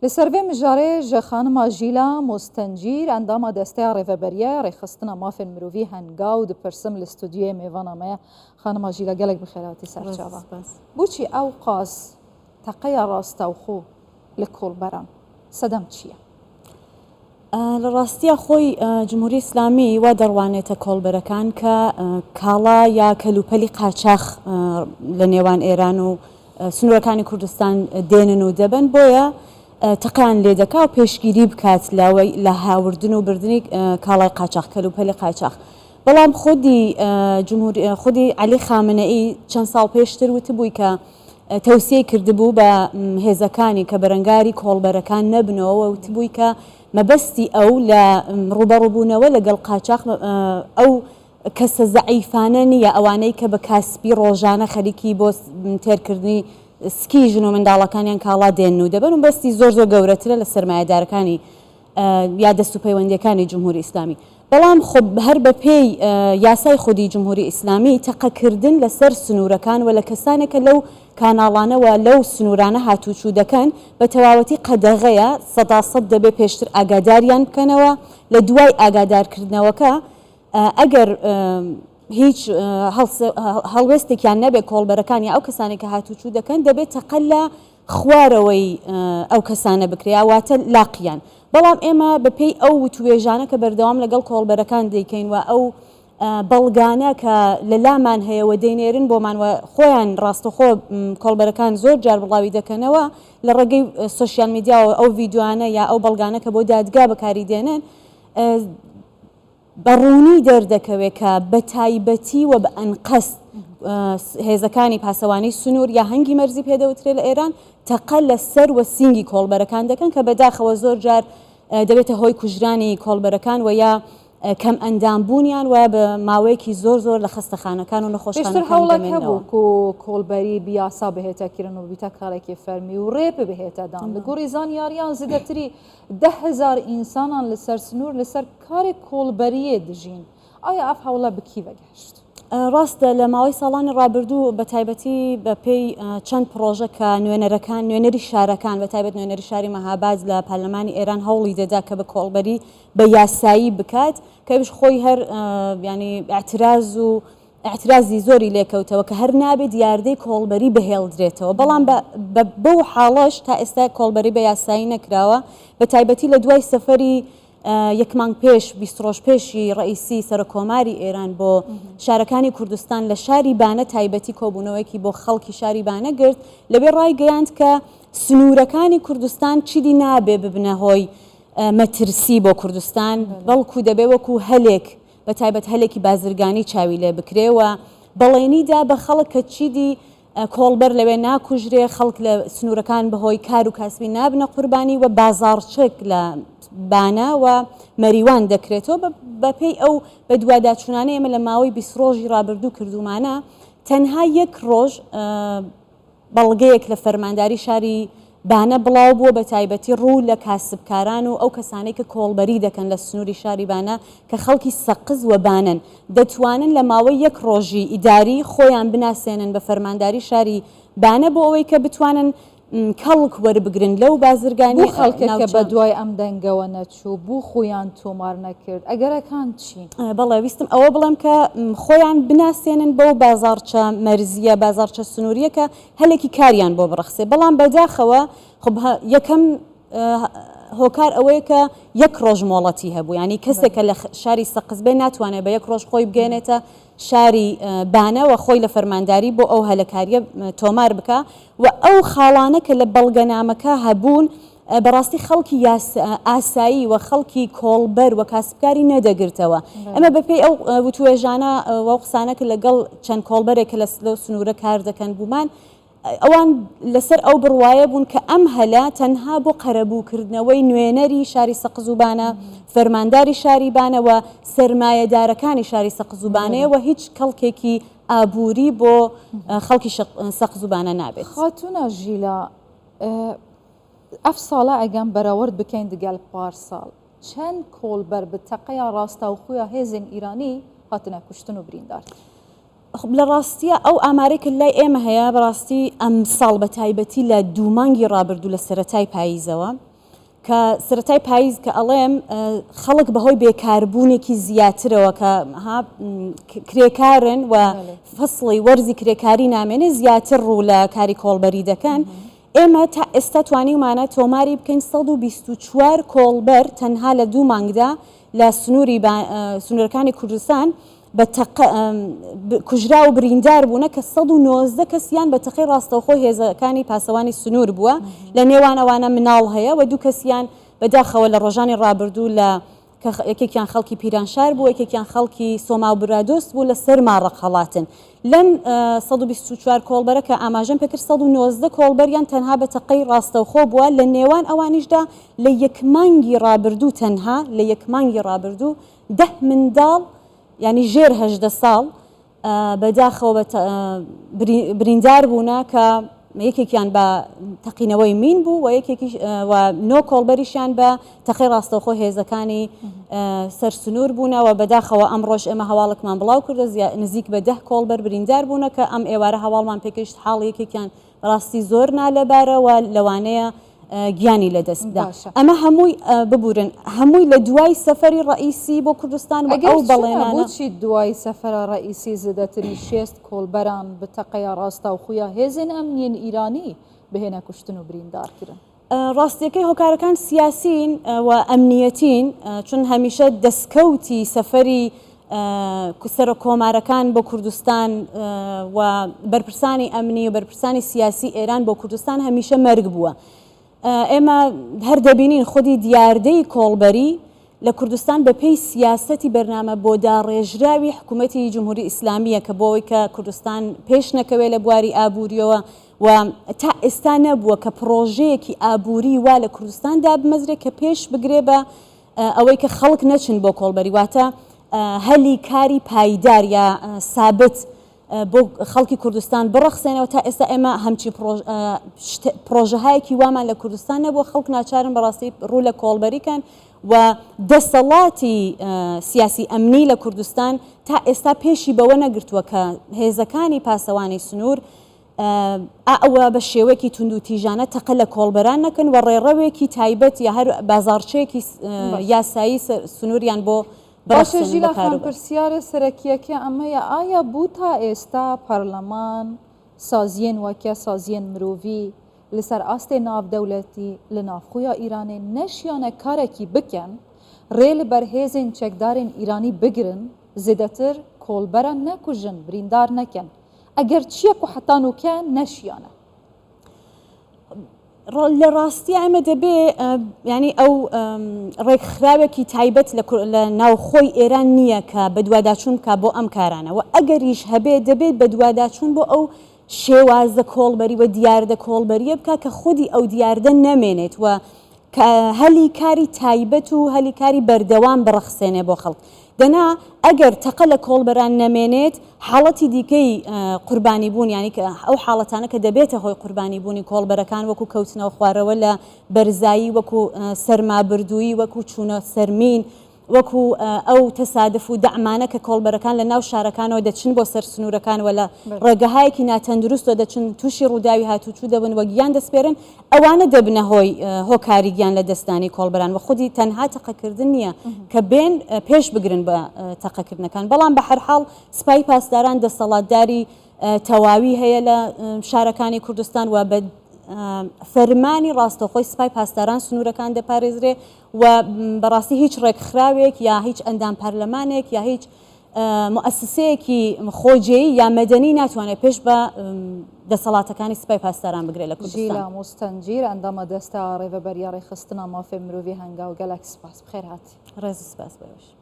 لسروی مجاره جخانما جیلا مستنجیر اندام دسته ریوبریه ریخستنا مافن مروی هنگاو د پرسم الاستودیو میوانا ما خانما جیلا گلک بخیراتی سرچاوا بوچی او قاس تقیا راستا وخو لکول بران سدم چیه؟ لە خۆی جمهوری ئیسلامی وا دەڕوانێتە کۆڵبەرەکان کە کاڵا یا کەلوپەلی قاچاق لە نێوان ئێران و سنوورەکانی کوردستان دێنن و دەبن بۆیە تەقیان لێ دەکا و پێشگیری بکات لە هاوردن و بردننی کاڵای قاچاق کەلوپەلی قاچاق. بەڵام خودی عەلی خامنەئی چەند ساڵ پێشتر وتبووی کە تەوسیەی کردبوو بە هێزەکانی کە بەرەنگاری کۆڵبەرەکان نەبنەوە وتبووی کە مەبەستی ئەو لە ڕوبەڕووبوونەوە لەگەڵ قاچاق ئەو کەسە زەعیفانە نییە ئەوانەی کە بە کاسبی ڕۆژانە خەریکی بۆ تێرکردنی سکی ژن و منداڵەکانیان کاڵا دێن و دەبن و بەستی زۆر گەورەترە لە سەرمایەدارەکانی یا دەست و پەیوەندیەکانی جمهوری ئیسلامی. بەڵام خۆ هەر بە پێی یاسای خودی جمهوری ئیسلامی تەقەکردن لەسەر سنوورەکان و لە کەسانێکە لەو کاناڵانەوە لەو سنوورانە هاتوچوو دەکەن بە تەواوەتی قەدەغەیە 100% دەبێ پێشتر ئاگاداریان بکەنەوە لە دوای ئاگادارکردنەوەکە ئەگەر هیچ هەڵوێستێکیان نەبێت کۆڵبەرەکان یا ئەو کەسانێک کە هاتوچوو دەکەن دەبێت تەقەل لە خوارەوەی ئەو کەسانە بکرێ واتە لاقییان. بەڵام ئێمە بەپێی ئەو توێژانە کە بەردەوام لەگەڵ کۆڵبەرەکان دەیکەین و ئەو بەڵگانە کە لە لامان هەیەوە دەینێرن بۆمانوە خۆیان ڕاستەخۆ کۆڵبەرەکان زۆر جار بڵاوی دەکەنەوە لە ڕێگەی سوشیال میدیاوە ئەو ڤیددیوانە یا ئەو بەڵگانە کە بۆ دادگا بەکاری دێنن بەڕوونی دەردەکەوێت کە بە تایبەتی و بە ئەنقەست هێزەکانی پاسەوانی سنوور یا هەنگی مەرزی پێدەوترێت لە ئێران تەقەل لە سەر وە سینگی کۆڵبەرەکان دەکەن کە بەداخەوە زۆر جار دەبێتە هۆی کوژرانی کۆڵبەرەکان و یا کەم ئەندامبوونیان و بە ماوەیەکی زۆر لە خستەخانەکان و نەخۆشخانەکان هەوڵەکە کۆڵبەری بیاسا بهێتەکردن و بیتە کارێکی فەرمی و ڕێ بهێتەدان لە گۆڕی زانیاریان زیاتری 10,000 ئینسانان لەسەر سنوور لەسەر کارێک کۆڵبەریە دژین. ئایا ئەف هەوڵە بکی بەگەشت؟ ڕاستە لە ماوەی ساڵانی ڕابردوو بە تایبەتی بە پێی چەند پرۆژە کە نوێنەری شارەکان بە تایبەت نوێنەری شاری مەهاباد لە پەرلەمانی ئێران هەوڵی دەدا کە بە کۆڵبەری بە یاسایی بکات کەش خۆی هەر ینی ئاعترازی زۆری لێکەوتەوە کە هەر نابێت دیاردەی کۆڵبەری بەهێڵدرێتەوە. بەڵام بەو حاڵەش تا ئێستا کۆڵبەری بە یاسایی نەکراوە بە تایبەتی لە دوای سەفەری یەک مانگ پێش 20 ڕۆژ پێشی ڕئیسی سەرۆکۆماری ئێران بۆ شارەکانی کوردستان لە شاری بانە تایبەتی کۆبوونەوەیکی بۆ خەڵکی شاری بانە گرت لەبێ ڕایگەیاند کە سنوورەکانی کوردستان چیدی نابێ ببنە هۆی مەترسی بۆ کوردستان بەڵکو دەبێ وەکو هەلێک بە تایبەت هەلێکی بازرگانی چاوی لێ بکرێەوە بەڵێنیدا بە خەڵک کە چیدی کۆڵبەر لەوێ ناکوژرێ خەڵک لە سنوورەکان بەهۆی کار و کاسبی نابنە قوربانی و بازاڕچێک لە بانە و مەریوان دەکرێتەوە بە پێی ئەو بە دوواداچوونانە ئێمە لە ماوەی 20 ڕۆژی ڕابردوو کردومانە تەنها یەک ڕۆژ بەڵگەیەک لە فەرمانداری شاری بانە بڵاو بووە بە تایبەتی ڕوو لە کاسبکاران و ئەو کەسانەی کە کۆڵبەری دەکەن لە سنووری شاری بانە کە خەڵکی سەقز و بانن دەتوانن لە ماوەی یەک ڕۆژی ئیداری خۆیان بناسێنن بە فەرمانداری شاری بانە بۆ ئەوەی کە بتوانن کەڵک وەربگرن لەو بازرگانی خەڵکەکە بە دوای ئەم دەنگەوە نەچوو بوو خۆیان تۆمار نەکرد ئەگەرەکان چی؟ بەڵێ ویستم ئەوە بڵێم کە خۆیان بناسێنن بەو بازارچە مەرزیە بازارچە سنووریە کە هەلێکی کاریان بۆ بڕخسێ. بەڵام بەداخەوە خب یەکەم هۆکار ئەوەیە کە یەک ڕۆژ مۆڵەتی هەبوو ینی کەسێکە لە شاری سەقز بێ ناتوانێت بە یەک ڕۆژ خۆی بگەێنێتە شاری بانەوە خۆی لە فەرمانداری بۆ ئەو هەلەکاریە تۆمار بکە و ئەو خاڵانە کە لە بەڵگەنامەکە هەبوون بەڕاستی خەڵکی ئاسایی و خەڵکی کۆڵبەر و کاسبکاری نەدەگرتەوە. ئەمە بەپێی ئەو وتوێژانە و قسانەکە لەگەڵ چەند کۆڵبەرێک لە سنوورە کار دەکەن بوومان ئەوان لەسەر ئەو بڕواایە بوون کە ئەم هەلا تەنها بۆ قەرەبووکردنەوەی نوێنەری شاری سەقزوبانە فەرمانداری شاری بانەوە سەرمایەدارەکانی شاری سەقزوبانەیە و هیچ کەڵکێکی ئابووری بۆ خەڵکی سەقزوبانە نابێت. خاتونە ژیلا ئەف ساڵە ئەگەم بەراورد بکەین دگەل پارساڵ چەند کۆڵبەر بە تەقەیە ڕاستە و خویە هێزن ئیرانی هاتنە کوشتن و بریندار. خب لە ڕاستیە ئەو ئامارێکە لای ئێمە هەیە بەڕاستی ئەم ساڵ بە تایبەتی لە دوو مانگی ڕابردوو لە سەرەتای پاییزەوە کە سەرەتای پاییز کە ئەڵێم خەڵک بەهۆی بێکاربوونێکی زیاترەوە کە کرێکارن و فەسڵی وەرزی کرێکاری نامێنێ زیاتر ڕوو لە کاری کۆڵبەری دەکەن. ئێمە تا ئێستا توانیمانە تۆماری بکەین 124 کۆڵبەر تەنها لە 2 مانگدا لە سنوورەکانی کوردستان بە کوژرا و بریندار بوونە کە 190 کەسیان بە تەقەی ڕاستەوخۆی هێزەکانی پاسەوانی سنوور بووە لە نێوان ئەوانە مناڵ هەیە و 2 کەسیان بەداخەوە لە ڕۆژانی ڕابردوو لە یەکێکیان خەڵکی پیرانشار بوو یەکێکیان خەڵکی سۆما و برادۆست بوو لە سەر ماڕە خەڵاتن لەم 124 کۆڵبەرە کە ئاماژەم پێکرد 190 کۆڵبەریان تەنها بە تەقەی ڕاستەوخۆ بووە لە نێوان ئەوانیشدا لە یەک مانگی ڕابردوو تەنها لە یەک مانگی ڕابردوو 10 منداڵ ینی ژێر 18 ساڵ بەداخەوە بریندار بوونە کە یەکێکیان بە تەقینەوەی مین بوو و یەکێکی و 9 کۆڵبەریشیان بە تەقەی ڕاستەوخۆ هێزەکانی سەرسنوور بوونەوە بەداخەوە ئەمڕۆژ ئێمە هەواڵێکمان بڵاو کردە نزیک بە 10 کۆڵبەر بریندار بوونە کە ئەم ئێوارە هەواڵمان پێکەشت حاڵ یەکێکیان ڕاستی زۆر نالەبارەوە لەوانەیە گیانی لەدەستدا ئەمە هەمووی ببورن هەمووی لە دوای سەفەری ڕئیسی بۆ کوردستان و ئەو بەڵێنانە بۆچی دوای سەفەرە ڕئیسی زدەتری 6 کۆڵبەران بە تەقەیە ڕاستەوخۆیە هێزن ئەمنیین ئیرانی بهێنە کوشتن و بریندارکردن ڕاستیەکەی هۆکارەکان سیاسین و ئەمنیەتین چون هەمیشە دەستکەوتی سەفەری سەر کۆمارەکان بۆ کوردستان و بەرپرسانی ئەمنی و بەرپرسانی سیاسی ئێران بۆ کوردستان هەمیشە مەرگ بووە ئێمە هەر دەبینین خودی دیاردەی کۆڵبەری لە کوردستان بە پێی سیاسەتی بەرنامە بۆ داڕێژراوی حکوومەتی جمهوری ئیسلامیە کە بۆەوەی کە کوردستان پێش نەکەوێت لە بواری ئابوووریەوە و تا ئێستا نەبووە کە پرۆژەیەکی ئابووری وا لە کوردستاندا بمەزرێت کە پێش بگرێ بە ئەوەی کە خەڵک نەچن بۆ کۆڵبەری واتە هەلی کاری پایدار یا سابت بۆ خەڵکی کوردستان بڕەخسێنەوە تا ئێستا ئێمە هەمچی پرۆژەهایەکی وامان لە کوردستان نەبووە خەڵک ناچارن بەڕاستی ڕوو لە کۆڵبەریکەن و دەسەڵاتی سیاسی ئەمنی لە کوردستان تا ئێستا پێشی بەوە نەگرتووە کە هێزەکانی پاسەوانی سنوور ئەوە بە شێوەیەکی تونند و تیژانە تەقە لە کۆڵبەران نەکەن و ڕێڕەوێکی تایبەت یا هەر بازارچەیەکی یاسایی سنووریان بۆ باشە ژیلا خان پرسیارە سەرەکیەکە ئەمەیە ئایا بوو تا ئێستا پەرلەمان سازیên وەکە سازیên مرۆڤی لەسەر ئاستێ ناودەوڵەتی لە ناوخۆیە ئیرانê نەشیانە کارێکی بکەن ڕێ لە بەرهێزên چەکدارên ئیرانی بگرن زێدەتر کۆڵبەرە نەکوژن بریندار نەکەن ئەگەر چیەک و حەتانوکە نەشیانە لە ڕاستی ئەمە دەبێ ینی ئەو ڕێکخراوێکی تایبەت لە ناوخۆی ئێران نییە کە بە دوواداچوون بکە بۆ ئەم کارانەوە ئەگەریش هەبێ دەبێت بە دوواداچوون بۆ ئەو شێوازە کۆڵبەری و دیاردە کۆڵبەریە بکە کە خودی ئەو دیاردە نەمێنێت و هەلی کاری تایبەت و هەلی کاری بەردەوام بڕەخسێنێ بۆ خەڵک دەنا ئەگەر تەقە لە کۆڵبەران نەمێنێت حاڵەتی دیکەی قوربانی بوون ینی کە ئەو حاڵەتانە کە دەبێتە هۆی قوربانی بوونی کۆڵبەرەکان وەکو کەوتنەوە خوارەوە لە بەرزایی وەکو سەرمابردووی وەکو چوونە سەرمین وەکو ئەو تەسادف و دەعمانە کە کۆڵبەرەکان لە ناو شارەکانەوە دەچن بۆ سەر سنوورەکان وە لە ڕێگەهایەکی ناتەندروستەوە دەچن تووشی ڕووداوی هاتوچوو دەبن وە گیان دەسپێرن ئەوانە دەبنە هۆی هۆکاری گیان لە دەستانی کۆڵبەران و خودی تەنها تەقەکردن نییە کە بێن پێش بگرن بە تەقەکردنەکان بەڵام بە هەرحاڵ سپای پاسداران دەسەڵاتداری تەواوی هەیە لە شارەکانی کوردستان و بە فەرمانی ڕاستەوخۆی سپای پاسداران سنوورەکان دەپارێزرێ و بەڕاستی هیچ ڕێکخراوێک یا هیچ ئەندام پەرلەمانێک یا هیچ مؤسسەیەکی خۆجێی یا مەدەنی ناتوانێت پێش بە دەسەڵاتەکانی سپای پاسداران بگرێت لە کوردستان. ژیلا مستەنجیر ئەندامە دەستە ڕێڤەبەریە ڕێخستنە مافێ مرۆڤی هەنگاو گەلەک سپاس بخێر هاتی ڕێز سپاس بەوەش.